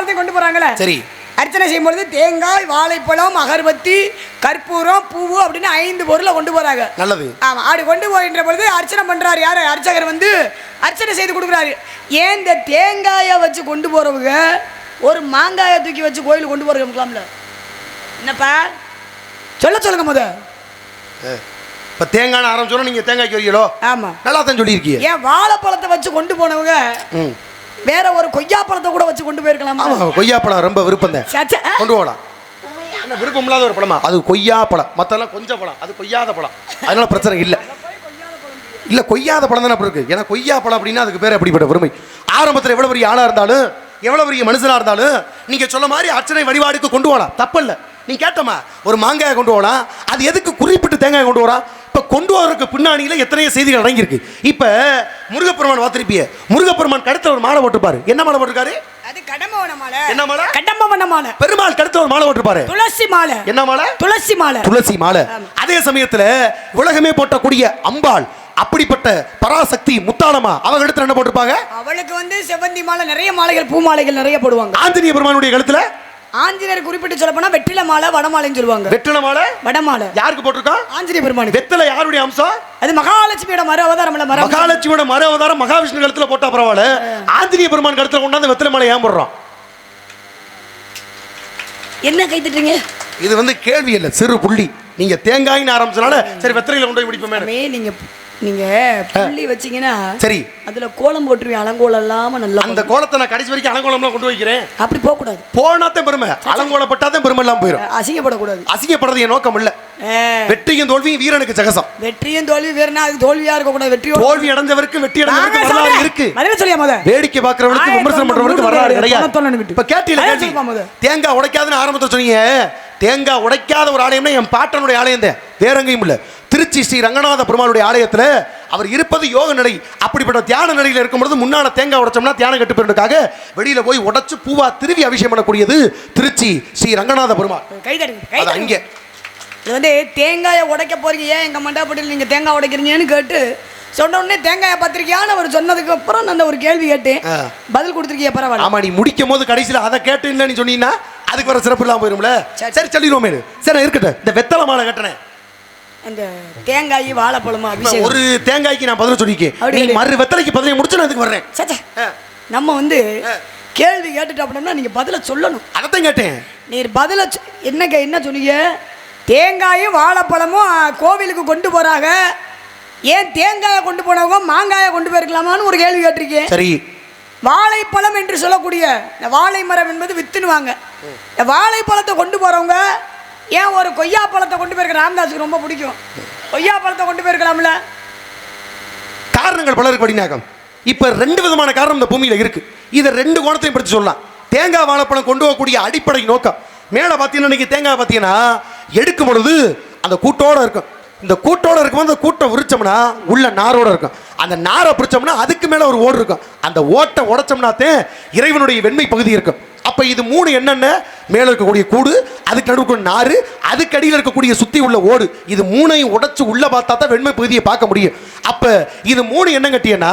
வாழைப்பழத்தையும் கொண்டு போறாங்களே. சரி. அர்ச்சனை செய்யும்பொழுது தேங்காய், வாழைப்பழம், அகர்பத்தி, கற்பூரம், பூவு அப்படின்னு 5 பொருளை கொண்டு போறாங்க. நல்லது. ஆமா, அப்படி கொண்டு போகின்ற பொழுது அர்ச்சனை பண்றாரு யாரு? அர்ச்சகர் வந்து அர்ச்சனை செய்து கொடுக்குறாரு. ஏன் இந்த தேங்காயை வச்சு கொண்டு போறவங்க ஒரு மாங்காயை தூக்கி வச்சு கோயிலுக்கு கொண்டு போறதுல என்னப்பா சொல்லுங்க முத. இப்ப தேங்காய் ஆரம்பிச்சோம், நீங்க தேங்காய்க்கு வரீங்களோ? ஆமா, நல்லா தான் சொல்லியிருக்கீங்க. ஏன் வாழைப்பழத்தை வச்சு கொண்டு போனவங்க வேற ஒரு கொய்யாப்பழத்தை கூட வச்சு கொண்டு போயிருக்கலாமா? கொய்யாப்பழம் ரொம்ப விருப்பம் தான், கொண்டு போகலாம். என்ன விருப்பம் இல்லாத ஒரு பழமா அது? கொய்யாப்பழம், மற்றெல்லாம் கொஞ்சம் பழம், அது கொய்யாத பழம், அதனால பிரச்சனை இல்லை. இல்லை, கொய்யாத பழம் தானே இருக்கு. ஏன்னா கொய்யாப்பழம் அப்படின்னா அதுக்கு பேர் எப்படிப்பட்ட பெருமை. ஆரம்பத்தில் எவ்வளோ பெரிய ஆளாக இருந்தாலும், எவ்வளோ பெரிய மனுஷனாக இருந்தாலும், நீங்கள் சொல்ல மாதிரி அர்ச்சனை வழிபாடுக்கு கொண்டு போகலாம், தப்பில்லை. நீ கேட்டமா ஒரு மாங்காயை கொண்டு போகலாம், அது எதுக்கு குறிப்பிட்டு தேங்காய் கொண்டு வரா? இப்போ கொண்டு வரதுக்கு பின்னாடியில் எத்தனையோ செய்திகள் அடங்கியிருக்கு. இப்போ முருகப்பெருமான் பார்த்திருப்பிய, முருகப்பெருமான் கழுத்தில் ஒரு மாலை போட்டிருப்பாரு. என்ன மாலை போட்டிருக்காரு? அது கடம்பவன மாலை. என்ன மாலை? கடம்பவன மாலை. பெருமாள் கழுத்தில் ஒரு மாலை போட்டிருப்பாரு, துளசி மாலை. என்ன மாலை? துளசி மாலை. துளசி மாலை. அதே சமயத்தில் உலகமே போட்டக்கூடிய அம்பாள், அப்படிப்பட்ட பராசக்தி முத்தாளமா, அவங்க கழுத்துல என்ன போட்டிருப்பாங்க? அவளுக்கு வந்து செவ்வந்தி மாலை, நிறைய மாலைகள், பூ மாலைகள் நிறைய போடுவாங்க. ஆஞ்சநேய பெருமானுடைய கழுத்துல ஆஞ்சநேயர் குறிப்பிட்டு சொல்ல போனா வெற்றில மாலை, வடமாலைன்னு சொல்லுவாங்க. வெற்றில மாலை, வடமாலை யாருக்கு போட்டிருக்கா? ஆஞ்சநேய பெருமானுக்கு. வெற்றில யாருடைய அம்சம்? அது மகாலட்சுமியோட மறு அவதாரம். மகாலட்சுமியோட மறு அவதாரம் மகாவிஷ்ணு கழுத்துல போட்டா பரவாயில்ல, ஆஞ்சநேய பெருமான் கழுத்துல கொண்டாந்து வெற்றில மாலை ஏன் போடுறோம்? என்ன கை தட்டுறீங்க? இது வந்து கேள்வி இல்லை, சிறு புள்ளி. நீங்க தேங்காய்னு ஆரம்பிச்சனால சரி வெற்றில கொண்டு போய் பிடிப்போமே. நீங்க புள்ளி வச்சீங்கன்னா சரி, அதுல கோலம் போட்டுருவீங்க, அலங்கோலம் இல்லாம நல்லா. அந்த கோலத்தை நான் கடைசி வரைக்கும் அலங்கோலம்லாம் கொண்டு வைக்கிறேன். அப்படி போக கூடாது, போனாதான் பெருமை. அலங்கோலப்பட்டாதான் பெருமை எல்லாம் போயிடும். அசிங்கப்படக்கூடாது. அசிங்கப்படுறது என் நோக்கம் இல்ல. வெற்றியும் தோல்வியும் வீரனுக்கு சகசம். வெற்றியும் தோல்வி வீரனா, அது தோல்வியா இருக்க கூடாது. வெற்றி தோல்வி அடைஞ்சவருக்கு வெற்றி அடைஞ்சவருக்கு வரலாறு இருக்கு. வேடிக்கை பார்க்கறவனுக்கு விமர்சனம் பண்றவனுக்கு வரலாறு கிடையாது. இப்ப கேட்டீல தேங்காய் உடைக்காதுன்னு ஆரம்பத்தில் சொன்னீங்க. தேங்காய் உடைக்காத ஒரு ஆலயம்னா என் பாட்டனுடைய ஆலயம் தான், வேற எங்கேயும் இல்ல. திருச்சி ஸ்ரீ ரங்கநாத பெருமாளுடைய ஆலயத்தில் அவர் இருப்பது யோக நிலை. அப்படிப்பட்ட தியான நிலையில் இருக்கும்போது முன்னால தேங்காய் உடைச்சோம்னா தியானம் கெட்டு போயிருக்காக வெளியில போய் உடைச்சு பூவா திருவி அபிஷேகம் பண்ணக்கூடியது திருச்சி ஸ்ரீ ரங்கநாத பெருமாள். அங்கே இது வந்து தேங்காயை உடைக்க போறீங்க, ஏன் எங்க மண்டபத்தில் நீங்க தேங்காய் உடைக்கிறீங்கன்னு கேட்டு சொன்ன உடனே தேங்காயை பத்திரிக்கையான்னு அவர் சொன்னதுக்கு அப்புறம் நான் ஒரு கேள்வி கேட்டேன், பதில் கொடுத்துருக்கீங்க, பரவாயில்ல. ஆமா, நீ முடிக்கும் போது கடைசியில் அதை கேட்டு இல்லைன்னு சொன்னீங்கன்னா அதுக்கு வர சிறப்பு இல்லாம போயிரும்ல. சரி சொல்லிடுவோமே. சரி இருக்கட்டும், இந்த வெத்தலை மாலை கட்டினேன், அந்த தேங்காய் வாழைப்பழமா அபிஷேகம். ஒரு தேங்காய்க்கு நான் பதில் சொல்லிக்கேன், மறு வெத்தலைக்கு பதிலை முடிச்சு நான் அதுக்கு வர்றேன். நம்ம வந்து கேள்வி கேட்டுட்டு அப்படின்னா நீங்க பதில சொல்லணும். அதைத்தான் கேட்டேன். நீர் பதில என்ன சொன்னீங்க? தேங்காயும் வாழைப்பழமும் கோவிலுக்கு கொண்டு போறாங்க, ஏன் தேங்காயை கொண்டு போனவங்க மாங்காயை கொண்டு போயிருக்கலாமான்னு ஒரு கேள்வி கேட்டிருக்கேன். சரி, வாழைப்பழம் என்று சொல்லக்கூடிய இந்த வாழை மரம் என்பது வித்துனுவாங்க. இந்த வாழைப்பழத்தை கொண்டு போறவங்க ஏன் ஒரு கொய்யா பழத்தை கொண்டு போயிருக்க? ராமதாஸுக்கு ரொம்ப பிடிக்கும், கொய்யா பழத்தை கொண்டு போயிருக்கலாம்ல. காரணங்கள் பலருக்கு படினாக்கம். இப்ப 2 விதமான காரணம் இந்த பூமியில இருக்கு. இதை 2 கோணத்தையும் பற்றி சொல்லலாம். தேங்காய் வாழைப்பழம் கொண்டு போகக்கூடிய அடிப்படை நோக்கம் மேல பாத்தீங்கன்னா, நீங்க தேங்காய் பாத்தீங்கன்னா எடுக்கும் பொழுது அந்த கூட்டோட இருக்கும். இந்த கூட்டோட இருக்கும்போது அந்த கூட்டை உரிச்சோம்னா உள்ள நாரோட இருக்கும். அந்த நாரை பிடிச்சோம்னா அதுக்கு மேல ஒரு ஓடு இருக்கும். அந்த ஓட்டை உடைச்சோம்னாத்தே இறைவனுடைய வெண்மை பகுதி இருக்கும். அப்ப இது 3 என்னென்ன? மேல இருக்கக்கூடிய கூடு, அதுக்கு நடுவுக்கு நாறு, அதுக்கு அடியில் இருக்கக்கூடிய சுத்தி உள்ள ஓடு. இது 3ஐயும் உடைச்சு உள்ள பார்த்தா தான் வெண்மை பகுதியை பார்க்க முடியும். அப்ப இது 3 என்ன கட்டியனா?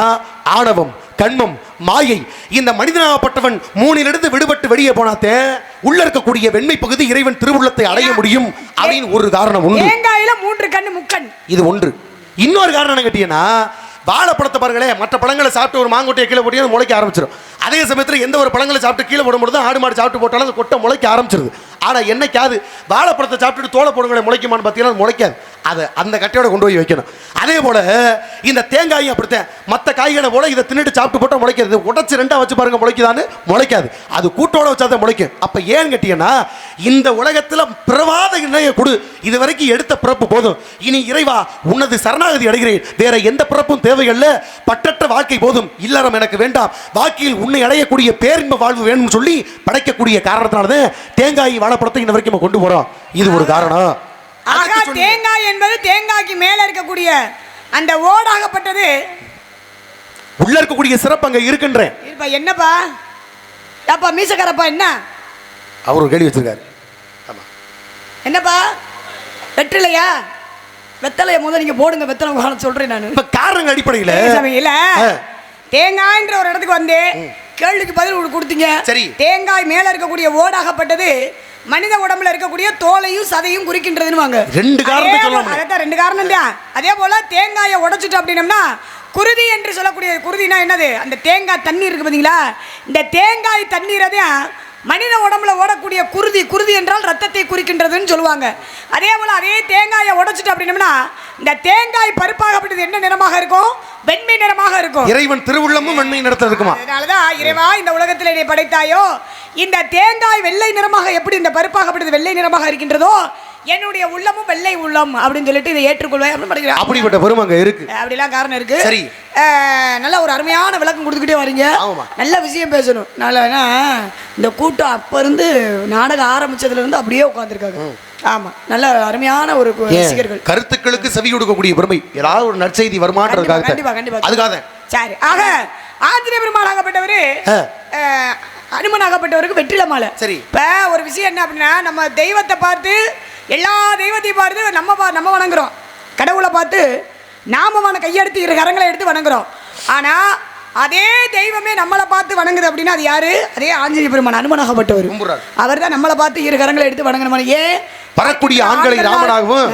ஆணவம், கண்மம், மாயை. இந்த மனிதனாகப்பட்டவன் 3லிருந்து விடுபட்டு வெளியே போனாத்தே உள்ள இருக்கக்கூடிய வெண்மை பகுதி இறைவன் திருவுள்ளத்தை அடைய முடியும் அப்படின்னு ஒரு காரணம் உண்டு. தேங்காயில 3 கண்ணு முக்கண், இது ஒன்று. இன்னொரு காரணம் என்ன கட்டியனா? வாழைப்பழத்தை பாருங்களேன், மற்ற பழங்களை சாப்பிட்டு ஒரு மாங்கொட்டையை கீழே போட்டு முளைக்க ஆரம்பிச்சிடும். அதே சமயத்தில் எந்த ஒரு பழங்களை சாப்பிட்டு கீழே போடும்போது ஆடு மாடு சாப்பிட்டு போட்டாலும் அந்த கொட்டை முளைக்க ஆரம்பிச்சிருது. ஆனால் என்னைக்காது வாழைப்பழத்தை சாப்பிட்டுட்டு தோலை போடுங்களேன் முளைக்குமான்னு பார்த்தீங்கன்னா அது முளைக்காது. அதை அந்த கட்டையோட கொண்டு போய் வைக்கணும். அதே போல இந்த தேங்காயும் அப்படித்தான். மற்ற காய்களை போல இதை தின்னுட்டு சாப்பிட்டு போட்டால் முளைக்காது. உடச்சி 2ஆக வச்சு பாருங்க, முளைக்குதான்னு முளைக்காது. அது கூட்டோட வச்சா தான் முளைக்கும். அப்போ ஏன்னு கேட்டீங்கன்னா, இந்த உலகத்தில் பிறவாத இணைய கொடு, இது வரைக்கும் எடுத்த பிறப்பு போதும், இனி இறைவா உன்னது சரணாகதி அடைகிறேன், வேற எந்த பிறப்பும் தேவையல்ல, பட்டற்ற வாழ்க்கை போதும், இல்லறம் எனக்கு வேண்டாம், வாழ்க்கையில் உன்னை அடையக்கூடிய பேரின்ப வாழ்வு வேணும்னு சொல்லி படைக்கக்கூடிய காரணத்தினாலதான் தேங்காய் வாழைப்பழத்தை இன்ன வரைக்கும் கொண்டு போறோம். இது ஒரு காரணம். தேங்காய் என்பது தேங்காய்க்கு மேல இருக்கக்கூடிய அந்த ஓடாகப்பட்டது, உள்ள இருக்கக்கூடிய சிறப்பு அங்க இருக்குன்றேன். என்னப்பா அப்பா மீசக்காரப்பா என்ன அவர் ஒரு கேள்வி வச்சிருக்காரு. ஆமா, என்னப்பா வெற்றிலையா? வெத்தலைய முதல்ல நீங்க போடுங்க, வெத்தலை சொல்றேன் நான். இப்ப காரணங்கள் அடிப்படையில் இல்ல தேங்காய்ன்ற ஒரு இடத்துக்கு வந்து கேள்விக்கு பதில் கொடுத்தீங்க. சரி. தேங்காய் மேல இருக்கக்கூடிய ஓடாகப்பட்டது மனித உடம்புல இருக்கக்கூடிய தோலையும் சதையும் குறிக்கின்றதுன்னு ரெண்டு காரணம் சொல்லலாம். அதான் ரெண்டு காரணம் தான். அதே போல தேங்காயை உடைச்சிட்டு அப்படின்னம்னா குருதி என்று சொல்லக்கூடிய குருதினா என்னது? அந்த தேங்காய் தண்ணீர் இருக்கு பார்த்தீங்களா, இந்த தேங்காய் தண்ணீரை தான் மனித உடம்புல ஓடக்கூடிய குருதி, குருதி என்றால் ரத்தத்தை குறிக்கின்றதுன்னு சொல்லுவாங்க. அதே போல அதே தேங்காயை உடைச்சிட்டு அப்படின்னம்னா இந்த தேங்காய் பருப்பாகப்பட்டது என்ன நிறமாக இருக்கும்? வெண்மை நிறமாக இருக்கும். இறைவன் திருவுள்ளமும் வெண்மை நிறத்தில் இருக்குமா? அதனாலதான் இறைவா இந்த உலகத்தில் என்னை படைத்தாயோ, இந்த தேங்காய் வெள்ளை நிறமாக எப்படி இந்த பருப்பாகப்பட்டது வெள்ளை நிறமாக இருக்கின்றதோ என்னுடைய உள்ளமும் வெள்ளை உள்ளம் அப்படின்னு சொல்லிட்டு இதை ஏற்றுக்கொள்வேன் அப்படின்னு படிக்கிறேன். அப்படிப்பட்ட பெருமை அங்க இருக்கு. அப்படிலாம் காரணம் இருக்கு. சரி, நல்ல ஒரு அருமையான விளக்கம் கொடுத்துக்கிட்டே வரீங்க. நல்ல விஷயம் பேசணும். நல்லா இந்த கூட்டம் அப்ப இருந்து நாடகம் ஆரம்பிச்சதுல இருந்து அப்படியே உட்கார்ந்துருக்காங்க. ஆமா, நல்ல அருமையான ஒரு ரசிகர்கள். கருத்துக்களுக்கு செவி கொடுக்கக்கூடிய பெருமை ஏதாவது ஒரு நற்செய்தி வருமானத்துக்காக. கண்டிப்பா கண்டிப்பா அதுக்காக. சரி, ஆக ஆஞ்சநேய பெருமாள் ஆகப்பட்டவரு அனுமன் ஆகப்பட்டவருக்கு வெற்றில மாலை. சரி, இப்ப ஒரு விஷயம் என்ன அப்படின்னா, நம்ம தெய்வத்தை பார்த்து எல்லா தெய்வத்தையும் பார்த்து நம்ம வணங்குறோம். கடவுளை பார்த்து நாம கையெடுத்து இரு கரங்களை எடுத்து வணங்குறோம். ஆனா அதே தெய்வமே நம்மளை பார்த்து வணங்குது அப்படின்னா அது யாரு? அதே ஆஞ்சநேய பெருமான் அனுமனாகப்பட்டவர். அவர் தான் நம்மளை பார்த்து இரு கரங்களை எடுத்து வணங்கணும். ஏன் வரக்கூடிய ஆண்களை ராமனாகவும்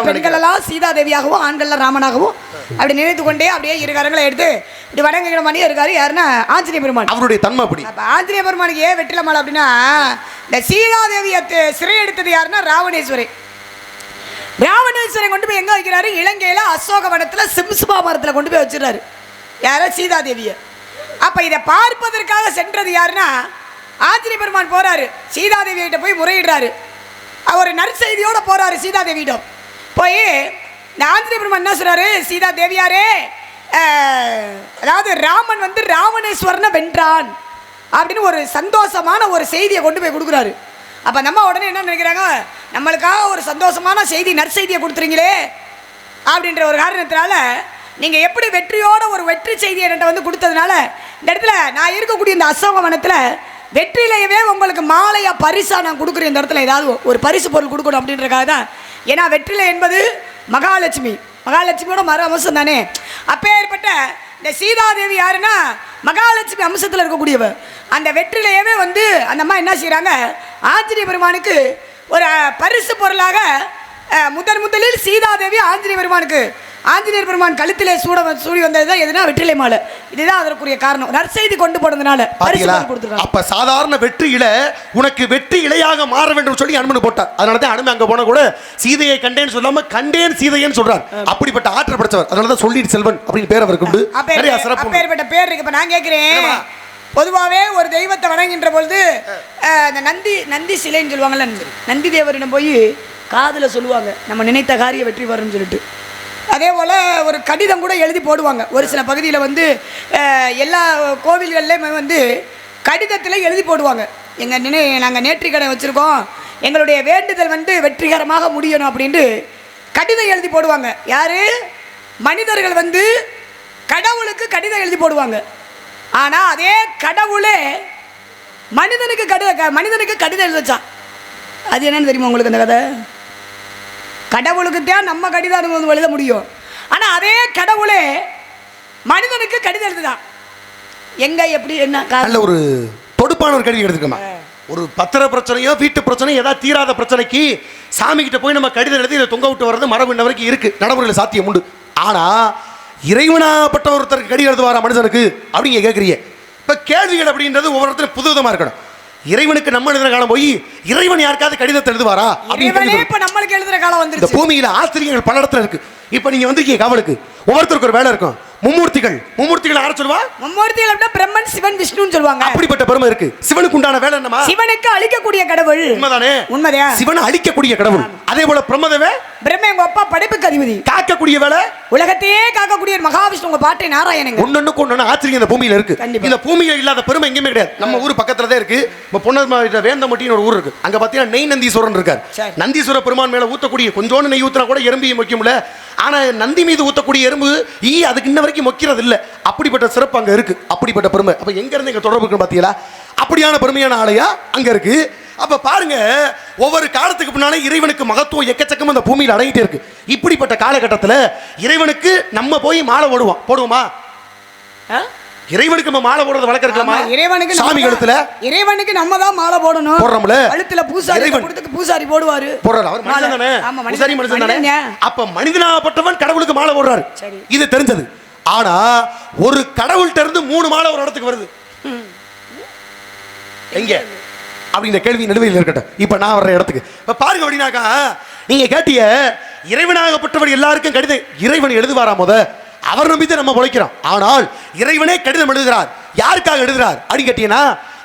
பெண்கள் எல்லாம் சீதா தேவியாகவும் ஆண்கள் ராமனாகவும் அப்படி நினைத்து கொண்டே அப்படியே இரு கரங்களை எடுத்து இப்படி வணங்குகிற மணி இருக்காரு. யாருன்னா ஆஞ்சநேய பெருமான். அவருடைய தன்மை அப்படி. ஆஞ்சநேய பெருமானுக்கு ஏன் வெற்றில மாலை அப்படின்னா, இந்த சீதா தேவியை சிறை எடுத்தது யாருன்னா ராவணேஸ்வரன். ராவணேஸ்வரன் கொண்டு போய் எங்க வைக்கிறாரு? இலங்கையில அசோகவனத்துல சிம்சுபா மரத்துல கொண்டு போய் வச்சிடறாரு. யார? சீதா தேவிய. அப்ப இதை பார்ப்பதற்காக சென்றது யாருன்னா ஆஞ்சநேய பெருமான் போறாரு. சீதா தேவி கிட்ட போய் முறையிடுறாரு. அவர் நற்செய்தியோட போறாரு சீதா தேவியிடம். போய் இந்த ஆஞ்சநேய பெருமான் என்ன சொல்றாரு? சீதா தேவியாரே, அதாவது ராமன் வந்து ராவணேஸ்வரனை வென்றான் அப்படின்னு ஒரு சந்தோஷமான ஒரு செய்தியை கொண்டு போய் கொடுக்குறாரு. அப்ப நம்ம உடனே என்ன நினைக்கிறாங்க? நம்மளுக்காக ஒரு சந்தோஷமான செய்தி, நற்செய்தியை கொடுத்துறீங்களே அப்படின்ற ஒரு காரணத்தினால நீங்க எப்படி வெற்றியோட ஒரு வெற்றி செய்தி என்கிட்ட வந்து கொடுத்ததுனால இந்த இடத்துல நான் இருக்கக்கூடிய இந்த அசோகவனத்துல வெற்றிலையவே உங்களுக்கு மாலையா பரிசா நான் கொடுக்குறேன். இந்த இடத்துல ஏதாவது ஒரு பரிசு பொருள் கொடுக்கணும் அப்படின்றக்காக தான். ஏன்னா வெற்றிலை என்பது மகாலட்சுமி, மகாலட்சுமியோட மறு அம்சம் தானே. அப்பேற்பட்ட இந்த சீதாதேவி யாருன்னா மகாலட்சுமி அம்சத்தில் இருக்கக்கூடியவர். அந்த வெற்றிலையவே வந்து அந்த அம்மா என்ன செய்யறாங்க? ஆஞ்சநேய பெருமானுக்கு ஒரு பரிசு பொருளாக முதலில் சீதாதேவி ஆஞ்சநேய பெருமானுக்கு ஆஞ்சநேயர் பெருமான் கழுத்திலே சூடி வந்ததுதான் எதுனா வெற்றிலை மாலை. இதுதான் அதற்குரிய காரணம். நற்செய்தி கொண்டு போனதுனால. அப்ப சாதாரண வெற்றியில உனக்கு வெற்றி இலையாக மாற வேண்டும் சொல்லி அனுமன் போட்டார். அதனாலதான் அனுமன் அங்க போன கூட சீதையை கண்டேன்னு சொல்லாம கண்டேன் சீதையன்னு சொல்றார். அப்படிப்பட்ட ஆற்றல் படைச்சவர். அதனாலதான் சொல்லிட்டு செல்வன் அப்படின்னு பேர் அவருக்கு உண்டு. அப்பேற்பட்ட பேர் இருக்கு. இப்ப நான் கேட்கிறேன், பொதுவாகவே ஒரு தெய்வத்தை வணங்குகின்ற பொழுது இந்த நந்தி சிலைன்னு சொல்லுவாங்கல்ல, நந்தி தேவரிடம் போய் காதில் சொல்லுவாங்க நம்ம நினைத்த காரிய வெற்றி வரும்னு சொல்லிட்டு. அதே போல் ஒரு கடிதம் கூட எழுதி போடுவாங்க. ஒரு சில பகுதியில் வந்து எல்லா கோவில்கள்லேயுமே வந்து கடிதத்தில் எழுதி போடுவாங்க, நாங்கள் நேற்றிக்கடை வச்சுருக்கோம், எங்களுடைய வேண்டுதல் வந்து வெற்றிகரமாக முடியணும் அப்படின்ட்டு கடிதம் எழுதி போடுவாங்க. யார்? மனிதர்கள் வந்து கடவுளுக்கு கடிதம் எழுதி போடுவாங்க. ஆனால் அதே கடவுளே மனிதனுக்கு கடிதம் எழுதி வச்சான். அது என்னன்னு தெரியுமா உங்களுக்கு அந்த கதை? கடவுளுக்கு தான் நம்ம கடிதம் எழுத முடியும். ஆனால் அதே கடவுளே மனிதனுக்கு கடிதம் எழுதுதான். எங்க எப்படி என்ன நல்ல ஒரு தொடுப்பான ஒரு கேள்வி எடுத்துக்கமா. ஒரு பத்திர பிரச்சனையோ வீட்டு பிரச்சனையோ ஏதாவது தீராத பிரச்சனைக்கு சாமி கிட்ட போய் நம்ம கடிதம் எழுதி இதை தொங்க விட்டு வர்றது மரபு இன்ன வரைக்கும் இருக்கு, நடைமுறையில் சாத்தியம் உண்டு. ஆனா இறைவனாப்பட்ட ஒருத்தருக்கு கடிதம் எழுதுவாரா மனுஷனுக்கு அப்படிங்க கேட்குறீங்க. இப்போ கேள்விகள் அப்படின்றது ஒவ்வொருத்தரும் புதுவிதமாக இருக்கணும். இறைவனுக்கு நம்ம எழுதுற காலம் போய் இறைவன் யாருக்காவது கடிதத்தை எழுதுவாரா? இப்ப நம்மளுக்கு எழுதுற காலம் வந்து இந்த பூமியில ஆசிரியர்கள் பல இடத்துல இருக்கு. இப்ப நீங்க வந்திருக்கீங்க காவலுக்கு, ஒவ்வொருத்தருக்கு ஒரு வேலை இருக்கும். மும்மூர்த்திகள் யார சொல்லுவா? மும்மூர்த்திகள் அப்படின்னா பிரம்மன், சிவன், விஷ்ணுன்னு சொல்லுவாங்க. அப்படிப்பட்ட பெருமை இருக்கு. சிவனுக்கு உண்டான வேலை என்னமா? சிவனுக்கு அழிக்கக்கூடிய கடவுள். உண்மைதானே? உண்மைதான். சிவனை அழிக்கக்கூடிய கடவுள். அதே போல பிரம்மதேவ எங்க அப்பா படைப்புக்கு அதிபதி. காக்கக்கூடிய வேலை, உலகத்தையே காக்கக்கூடிய மகாவிஷ்ணு உங்க பாட்டை நாராயணன். ஒன்னொன்னு ஆச்சரியம் இந்த பூமியில இருக்கு. இந்த பூமியில இல்லாத பெருமை எங்கேயுமே கிடையாது. நம்ம ஊர் பக்கத்துல தான் இருக்கு. இப்போ பொன்னமராவதி வேந்தமட்டின்னு ஒரு ஊர் இருக்கு. அங்க பாத்தீங்கன்னா நெய் நந்தீஸ்வரன் இருக்கார். நந்தீஸ்வர பெருமான் மேல ஊத்தக்கூடிய கொஞ்சோண்டு நெய் ஊத்துனா கூட எறும்பு மொக்கியும்ல. ஆனா நந்தி மீது ஊத்தக்கூடிய எறும்பு அதுக்கு இன்ன வரைக்கும் மொக்கிறது இல்ல. அப்படிப்பட்ட சிறப்பு அங்க இருக்கு. அப்படிப்பட்ட பெருமை அப்ப எங்க இருந்து இங்க தொடர்பு இருக்கு பாத்தீங்களா? அப்படியான பெருமையான ஆலயா அங்க இருக்கு. அப்ப பாருங்க, ஒவ்வொரு காலத்துக்கு பின்னாலே இறைவனுக்கு மகத்துவம் எக்கச்சக்கம் அந்த பூமியில் அடங்கிட்டே இருக்கு. இப்படிப்பட்ட காலகட்டத்தில் இறைவனுக்கு நம்ம போய் மாலை போடுவோமா? இறைவனுக்கு நம்ம மாலை போடுறது வழக்கம் இருக்கலாமா? இறைவனுக்கு சாமி கழுத்துல இறைவனுக்கு நம்ம தான் மாலை போடணும். போடுறோம்ல. கழுத்துல பூசாரி கொடுத்துக்கு பூசாரி போடுவாரு. போடுறாரு. அவர் மனுஷன் தானே? பூசாரி மனுஷன் தானே? அப்ப மனிதனாகப்பட்டவன் கடவுளுக்கு மாலை போடுறாரு. இது தெரிஞ்சது. ஆனா ஒரு கடவுள்கிட்ட இருந்து 3 மாலை ஒரு இடத்துக்கு வருது. எங்க அப்படிங்கிற கேள்வி நடுவில் இருக்கட்டும். இப்ப நான் வர்ற இடத்துக்கு இப்ப பாருங்க. அப்படின்னாக்கா நீங்க கேட்டிய இறைவனாகப்பட்டவர் எல்லாருக்கும் கடிதம் இறைவன் எழுதுவாரா? முத அவர் நம்பி தான் நம்ம உழைக்கிறோம். ஆனால் இறைவனே கடிதம் எழுதுகிறார். யாருக்காக எழுதுகிறார் அப்படின்னு கேட்டீங்கன்னா,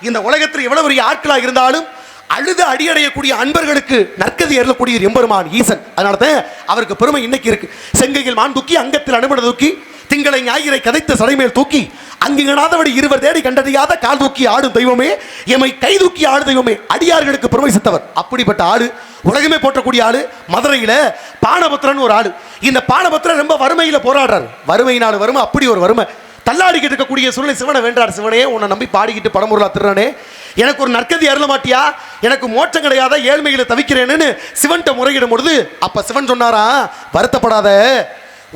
இந்த உலகத்தில் எவ்வளவு பெரிய ஆட்களாக இருந்தாலும் அழுது அடியடையக்கூடிய அன்பர்களுக்கு நற்கதி ஏறக்கூடிய எம்பெருமான் ஈசன். அதனால தான் அவருக்கு பெருமை இன்னைக்கு இருக்கு. செங்கையில் மான் தூக்கி அங்கத்தில் அனுமதி தூக்கி திங்களை ஞாயிறை கதைத்த சடைமேல் தூக்கி அங்குங்கனாதபடி இருவர் தேடி கண்டறியாத கால் தூக்கி ஆடும் தெய்வமே, எமை கை தூக்கி ஆடு தெய்வமே, அடியார்களுக்கு பெருமை சித்தவர். அப்படிப்பட்ட ஆளு, உலகமே போற்றக்கூடிய ஆளு. மதுரையில பானபத்திரன் ஒரு ஆளு. இந்த பானபத்திரன் ரொம்ப வறுமையில போராடுறாரு. வறுமையினால வறுமை, அப்படி ஒரு வறுமை. தள்ளாடிக்கிட்டு இருக்கக்கூடிய சூழ்நிலை சிவனை வேண்டார். சிவனே, உன்னை நம்பி பாடிக்கிட்டு படமுருளா திருறானே, எனக்கு ஒரு நற்கதி அருள மாட்டியா? எனக்கு மோட்சம் கிடையாத, ஏழ்மையில தவிக்கிறேன்னு சிவன்கிட்ட முறையிடும் பொழுது அப்ப சிவன் சொன்னாரா, வருத்தப்படாத,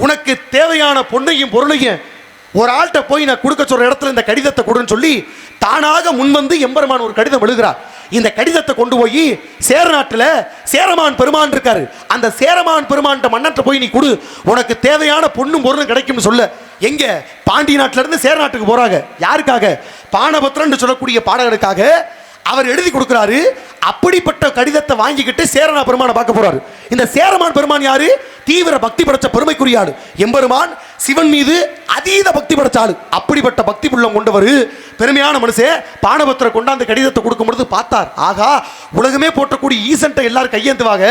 உனக்கு தேவையான பொண்ணையும் பொருளையும் ஒரு ஆள்கிட்ட போய் நான் கொடுக்க சொல்ற இடத்துல இந்த கடிதத்தை கொடுன்னு சொல்லி தானாக முன்வந்து எம்பெருமான் ஒரு கடிதம் எழுதுகிறார். இந்த கடிதத்தை கொண்டு போய் சேர நாட்டில் சேரமான் பெருமான் இருக்காரு. அந்த சேரமான் பெருமான் மன்னன்ட்ட போய் நீ கொடு, உனக்கு தேவையான பொண்ணும் பொருளும் கிடைக்கும்னு சொல்ல. எங்க பாண்டி நாட்டில இருந்து சேர நாட்டுக்கு போறாங்க. யாருக்காக? பானபத்திரன் சொல்லக்கூடிய பாடகனுக்காக அவர் எழுதி கொடுக்கிறாரு. அப்படிப்பட்ட கடிதத்தை வாங்கிக்கிட்டு சேரனா பெருமானை பார்க்க போறாரு. இந்த சேரமான் பெருமான் யாரு? தீவிர பக்தி படைச்ச பெருமைக்குரிய ஆளு. எம்பெருமான் சிவன் மீது அதீத பக்தி படைச்ச ஆளு. அப்படிப்பட்ட பக்தி உள்ளம் கொண்டவர், பெருமையான மனுஷன். பானபத்திர கொண்டாந்து கடிதத்தை கொடுக்கும் பொழுது பார்த்தார், ஆகா, உலகமே போற்றக்கூடிய ஈசன்ட்ட எல்லாரும் கையேந்துவாங்க.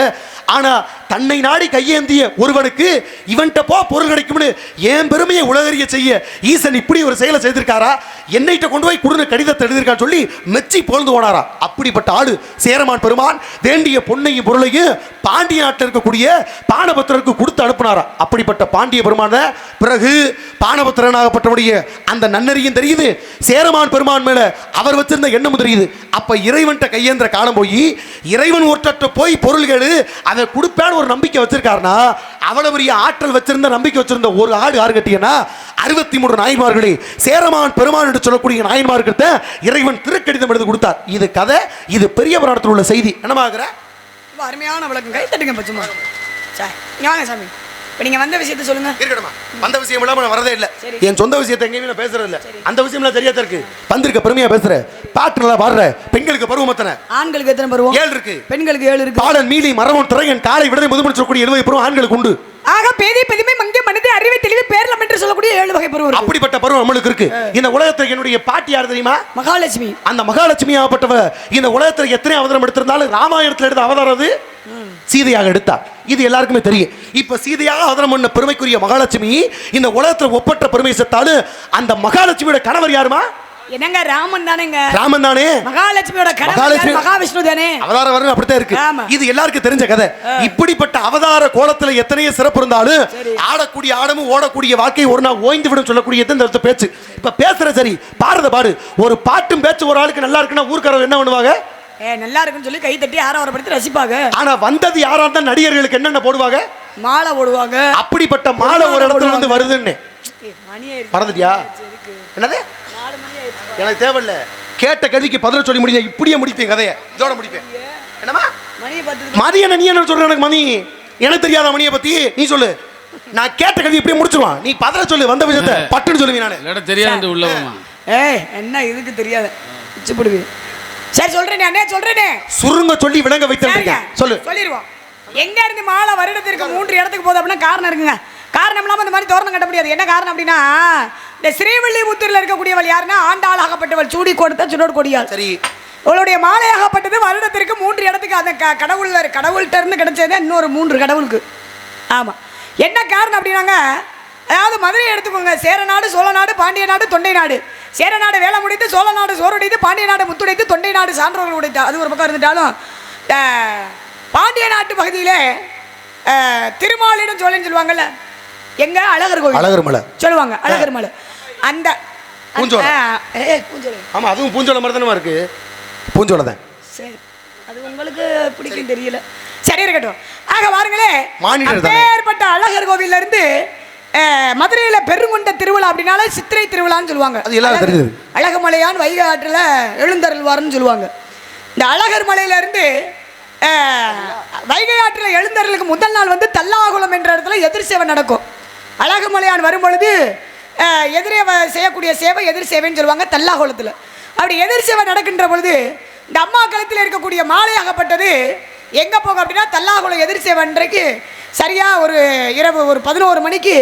ஆனா தன்னை நாடி கையேந்திய ஒருவனுக்கு இவன்ட்ட போ பொருள் கிடைக்கும்னு ஏன் பெருமையை உலகறிய செய்ய ஈசன் இப்படி ஒரு செயலை செய்திருக்காரா? என்னைட்ட கொண்டு போய் குடுன கடிதத்தை எழுதியிருக்கான்னு சொல்லி மெச்சி போழ்ந்து போனாரா. அப்படிப்பட்ட ஆளு சேரமான் பெருமான். வேண்டிய பொன்னையும் பொருளையும் பாண்டிய நாட்டில் இருக்கக்கூடிய பானபத்திரருக்கு கொடுத்து அனுப்பினாரா. அப்படிப்பட்ட பாண்டிய பெருமான பிறகு பானபத்திரனாகப்பட்டவுடைய அந்த நன்னறியும் தெரியுது, சேரமான் பெருமான் மேல அவர் வச்சிருந்த எண்ணமும் தெரியுது. அப்ப இறைவன்ட்ட கையேந்திர காலம் போய் இறைவன் ஒருத்தட்ட போய் பொருள்கள் அதை கொடுப்பேன்னு ஒரு நம்பிக்கை வச்சிருக்காருனா, அவ்வளவு பெரிய ஆற்றல் வச்சிருந்த நம்பிக்கை வச்சிருந்த ஒரு ஆடு யாரு கட்டியனா, 63 நாயன்மார்களே சேரமான் பெருமான் என்று சொல்லக்கூடிய நாயன்மார்கிட்ட இறைவன் திருக்கடிதம் எழுதி கொடுத்தார். இது கதை, இது பெரிய புராணத்தில் உள்ள செய்தி. என்னமாகிற அருமையான விளக்கம். கை தட்டுங்க பச்சுமா. வாங்க சாமி, இப்போ நீங்கள் வந்த விஷயத்தை சொல்லுங்க. இருக்கணுமா? வந்த விஷயம் இல்லாமல் நான் வரதே இல்லை. என் சொந்த விஷயத்தை எங்கேயுமே நான் பேசுறது இல்லை. அந்த விஷயம்லாம் தெரியாத இருக்கு. வந்திருக்க பெருமையா பேசுற, பாட்டு நல்லா பாடுற. பெண்களுக்கு பருவம் எத்தனை? ஆண்களுக்கு எத்தனை பருவம்? 7 இருக்கு. பெண்களுக்கு 7 இருக்கு. பாலன் மீதி மரவன் திரையன் காலை விடுதலை முதுமணி சொல்லக்கூடிய 70 பருவம் ஆண்களுக்கு உண்டு. ஆக பேதி பெருமை மங்கை மனித அறிவை தெளிவு பேரலம் என்று சொல்லக்கூடிய 7 வகை பருவம். அப்படிப்பட்ட பருவம் நம்மளுக்கு இருக்கு. இந்த உலகத்துல என்னுடைய பாட்டி யார் தெரியுமா? மகாலட்சுமி. அந்த மகாலட்சுமி ஆகப்பட்டவ இந்த உலகத்துல எத்தனை அவதாரம் எடுத்திருந்தாலும் ராமாயணத்துல எடுத்த அவதாரம் அது சீதையாக எடுத்தா. இது எல்லாருக்குமே தெரியும். இப்ப சீதையாக அவதாரம் பண்ண பெருமைக்குரிய மகாலட்சுமி இந்த உலகத்துல ஒப்பற்ற பெருமை செத்தாலும் அந்த மகாலட்சுமியோட கணவர் யாருமா? என்னங்க? ராமன் தானேங்க. ராமன் தானே. மகாலட்சுமியோட கணவர் மகாவிஷ்ணு தானே. அவதார வரணும் அப்படித்தான் இருக்கு. இது எல்லாருக்கும் தெரிஞ்ச கதை. இப்படிப்பட்ட அவதார கோலத்துல எத்தனையோ சிறப்பு இருந்தாலும் ஆடக்கூடிய ஆடமும் ஓடக்கூடிய வாழ்க்கை ஒரு நாள் ஓய்ந்து விடும் சொல்லக்கூடிய இந்த பேச்சு. இப்ப பேசுற சரி, பாடுறத பாடு. ஒரு பாட்டும் பேச்சு ஒரு ஆளுக்கு நல்லா இருக்குன்னா ஊர்க்காரர் என்ன பண்ணுவாங்க? நல்லா இருக்குன்னு சொல்லி கை தட்டி ஆரவாரப்படுத்தி ரசிப்பாங்க. ஆனா வந்தது யாரா இருந்தா நடிகர்களுக்கு என்னென்ன போடுவாங்க? மாலை போடுவாங்க. அப்படிப்பட்ட மாலை ஒரு இடத்துல வந்து வருதுன்னு மறந்துட்டியா? என்னது? எனக்கு தேவையில்ல. கேட்ட கேள்விக்கு பதில் சொல்லி முடியும். இப்படியே முடிப்பேன் கதையை, இதோட முடிப்பேன். என்னமா மணி என்ன? நீ என்ன சொல்ற? எனக்கு மணி எனக்கு தெரியாத மணியை பத்தி நீ சொல்லு. நான் கேட்ட கேள்வி இப்படியே முடிச்சிருவான். நீ பதில சொல்லு. வந்த விஷயத்தை பட்டுன்னு சொல்லுவேன். நானு தெரியாது உள்ளவமா. என்ன இதுக்கு தெரியாத பிடிச்சு. சரி சொல்றேனே அண்ணே, சொல்றேனே. சுருங்க சொல்லி விளங்க வைத்திருக்கேன். சொல்லு. சொல்லிடுவோம். எங்க இருந்து மாலை வருடத்திற்கு 3 இடத்துக்கு போகுது அப்படின்னா காரணம் இருக்குங்க. காரணம் இல்லாமல் இந்த மாதிரி தோரணம் கட்ட முடியாது. என்ன காரணம் அப்படின்னா, இந்த ஸ்ரீவில்லிபுத்தூர்ல இருக்கக்கூடியவள் யாருன்னா ஆண்டாள் ஆகப்பட்டவள், சூடி கொடுத்த சுடோடு கொடியாள். சரி, அவளுடைய மாலையாகப்பட்டது வருடத்திற்கு 3 இடத்துக்கு அந்த கடவுள்கிட்ட இருந்து கிடைச்சது இன்னொரு 3 கடவுளுக்கு. ஆமா, என்ன காரணம் அப்படின்னாங்க, அதாவது மதுரையை எடுத்துக்கோங்க. சேரநாடு, சோழநாடு, பாண்டிய நாடு, தொண்டை நாடு. சேரநாடு வேலை முடித்து, சோழநாடு சோறுடைத்து, பாண்டிய நாடு முத்துடைத்து, தொண்டை நாடு சான்றோர்கள் உடைத்து. அது ஒரு பக்கம் இருந்துட்டாலும் பாண்டிய நாட்டு பகுதியிலே திருமாலிடம் சோழன் சொல்லுவாங்கல்ல, எங்க அழகர் கோவில், அழகர் மலை சொல்லுவாங்க. அழகர் மலை அந்த ஆமா, அதுவும் பூஞ்சோலை மாதிரி தானே இருக்கு. பூஞ்சோலை தான். சரி, அது உங்களுக்கு பிடிக்கும் தெரியல. சரி இருக்கட்டும். ஆக வாருங்களே, அப்பேற்பட்ட அழகர் கோவில்ல இருந்து மதுரையில் பெருங்கொண்ட திருவிழா அப்படின்னாலே சித்திரை திருவிழான்னு சொல்லுவாங்க. அது எல்லாரும் தெரியுது. அழகுமலையான் வைகை ஆற்றில் எழுந்தருள்வார்னு சொல்லுவாங்க. இந்த அழகர் மலையிலேருந்து வைகை ஆற்றில் எழுந்தருளுக்கு முதல் நாள் வந்து தல்லாகுளம் என்ற இடத்துல எதிர் சேவை நடக்கும். அழகுமலையான் வரும்பொழுது எதிரே செய்யக்கூடிய சேவை எதிர் சேவைன்னு சொல்லுவாங்க தல்லாகுளத்தில். அப்படி எதிர் சேவை நடக்கின்ற பொழுது இந்த அம்மா களத்தில் இருக்கக்கூடிய மாலையாகப்பட்டது எங்கே போகும் அப்படின்னா தல்லாகுளம் எதிர் சேவை அன்றைக்கு சரியாக ஒரு இரவு ஒரு 11 மணிக்கு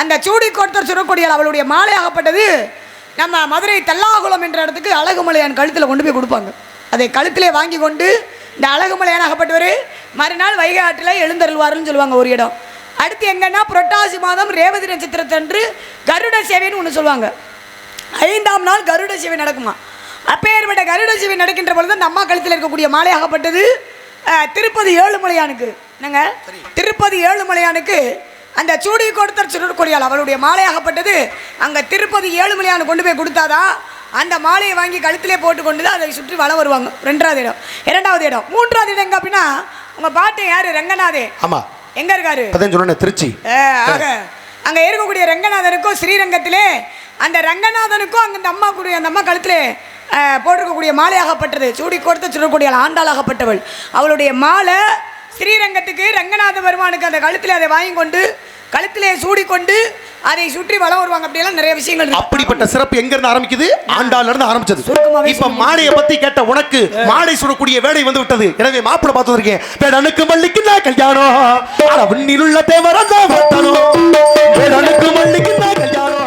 அந்த சூடி கோட்டர் சுரக்கொடியால் அவளுடைய மாலையாகப்பட்டது நம்ம மதுரை தல்லாகுளம் என்ற இடத்துக்கு அழகுமலையான் கழுத்தில் கொண்டு போய் கொடுப்பாங்க. அதை கழுத்திலே வாங்கி கொண்டு இந்த அழகுமலையான் ஆகப்பட்டவர் மறுநாள் வைகை ஆற்றில் எழுந்தருள்வார்னு சொல்லுவாங்க ஒரு இடம். அடுத்து எங்கன்னா புரட்டாசி மாதம் ரேவதி நட்சத்திரத்தன்று கருட சேவைன்னு ஒன்று சொல்லுவாங்க. 5ஆம் நாள் கருட சேவை நடக்குமா. அப்பேற்பட்ட கருட சேவை நடக்கின்ற பொழுது அந்த அம்மா கழுத்தில் இருக்கக்கூடிய மாலையாகப்பட்டது திருப்பதி ஏழுமலையானுக்கு என்னங்க திருப்பதி ஏழுமலையானுக்கு அந்த சூடி கொடுத்தர் சுருக்கொடியால் அவளுடைய மாலையாகப்பட்டது அங்கே திருப்பதி ஏழுமலையானு கொண்டு போய் கொடுத்தாதான் அந்த மாலையை வாங்கி கழுத்திலே போட்டு கொண்டு தான் அதை சுற்றி வளம் வருவாங்க. 2வது இடம். 2வது இடம். 3வது இடம் எங்க அப்படின்னா உங்க பாட்டு யாரு ரங்கநாதே. ஆமா எங்க இருக்காரு சொல்லுங்க திருச்சி. அங்க இருக்கக்கூடிய ரங்கநாதனுக்கும் ஸ்ரீரங்கத்திலே அந்த ரங்கநாதனுக்கும் அங்க அந்த அம்மா கூடிய அந்த அம்மா கழுத்திலே போட்டிருக்கக்கூடிய மாலையாகப்பட்டது சூடி கொடுத்த சுடக்கூடிய ஆண்டாளாகப்பட்டவள் அவளுடைய மாலை ஸ்ரீரங்கத்துக்கு ரங்கநாத பெருமானுக்கு அந்த கழுத்திலே அதை வாங்கி கொண்டு கழுத்திலே சூடிக்கொண்டு அதை சுற்றி வளம் வருவாங்க. அப்படியெல்லாம் நிறைய விஷயங்கள். அப்படிப்பட்ட சிறப்பு எங்க இருந்து ஆரம்பிக்குது? ஆண்டாள்ல இருந்து ஆரம்பிச்சது. இப்ப மாலையை பத்தி கேட்ட உனக்கு மாலை சுடக்கூடிய வேலை வந்து விட்டது. எனவே மாப்பிளை பார்த்து இருக்கேன். வேடனுக்கு மல்லிக்கு நான் கல்யாணம் விண்ணில் உள்ள தேவரன் தான் வேடனுக்கு மல்லிக்கு நான் கல்யாணம்